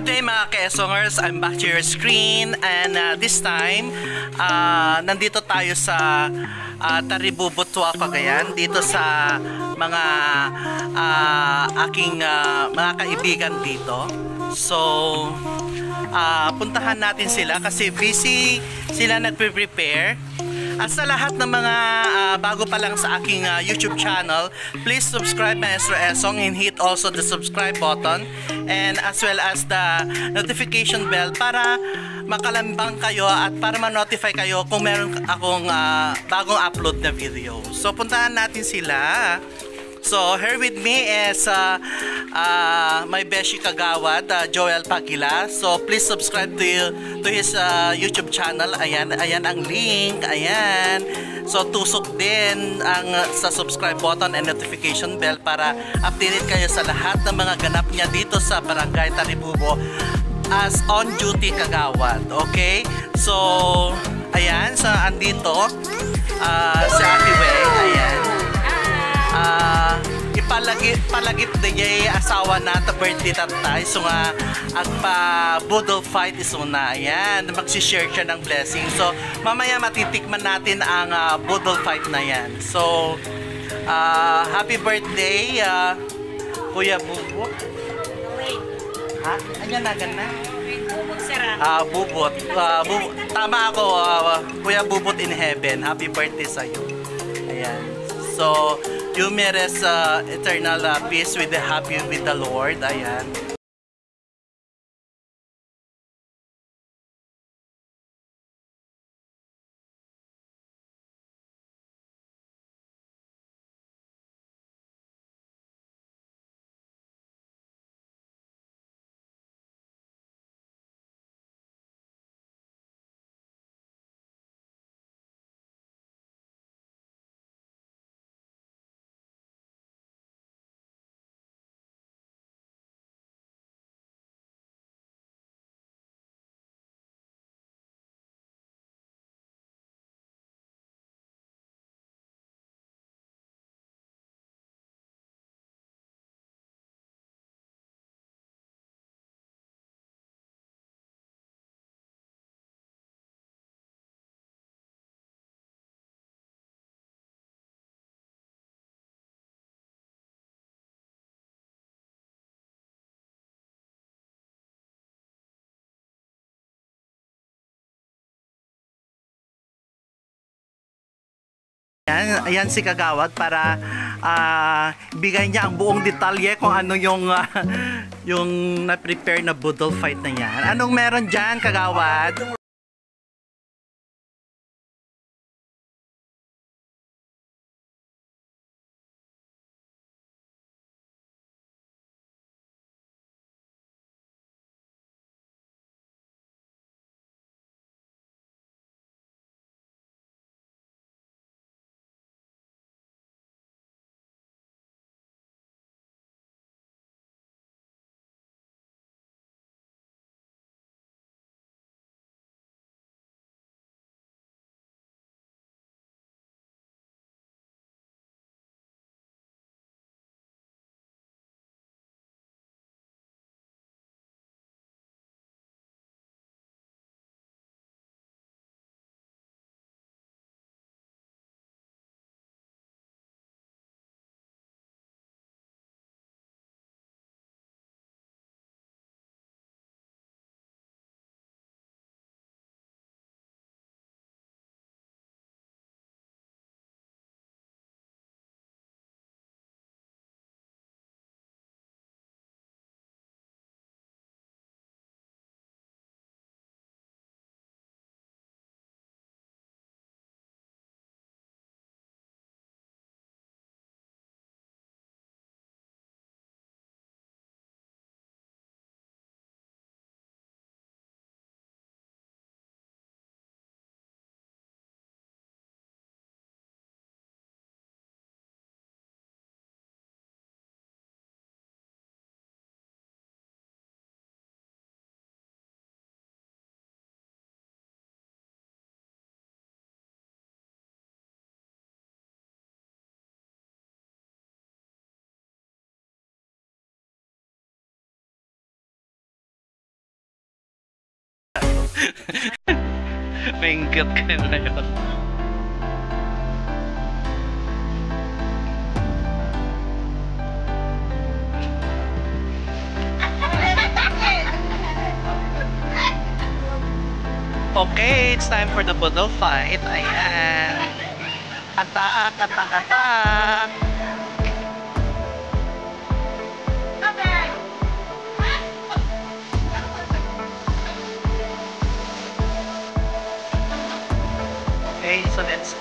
Good day mga Quezongers, I'm back to your screen and this time nandito tayo sa Taribubutwa, Cagayan, dito sa mga aking mga kaibigan dito. So puntahan natin sila kasi busy sila nagpe-prepare. At sa lahat ng mga bago pa lang sa aking YouTube channel, please subscribe Maestro Esong and hit also the subscribe button and as well as the notification bell para makalambang kayo at para ma-notify kayo kung meron akong bagong upload na video. So puntahan natin sila. So here with me is my beshi kagawad, Joel Pagila. So please subscribe to his YouTube channel. Ayan ang link. Ayan. So tusok din ang sa subscribe button and notification bell para updated kayo sa lahat ng mga ganap niya dito sa Barangay Taribubo as on duty kagawad. Okay? So ayan, so andito si Ate Way. Ayan. Ipalagip din niya asawa na ta birthday tatay. So nga ang budol fight is una. Ayan, magsishare siya ng blessing. So mamaya matitikman natin ang budol fight na yan. So happy birthday Kuya Bubot. Ha? Anyan na gana? Bubot sira. Bubot. Tama ako, Kuya Bubot in heaven. Happy birthday sa iyo. Ayan. So, you merit eternal peace with the happy with the Lord. Ayan. Ayan si Kagawad para bigay niya ang buong detalye kung ano yung yung na-prepare na budol fight na yan. Anong meron dyan, Kagawad? Maingit ka na yun. Okay, it's time for the budol fight. Ayan. Atak, atak, atak. Okay, so let's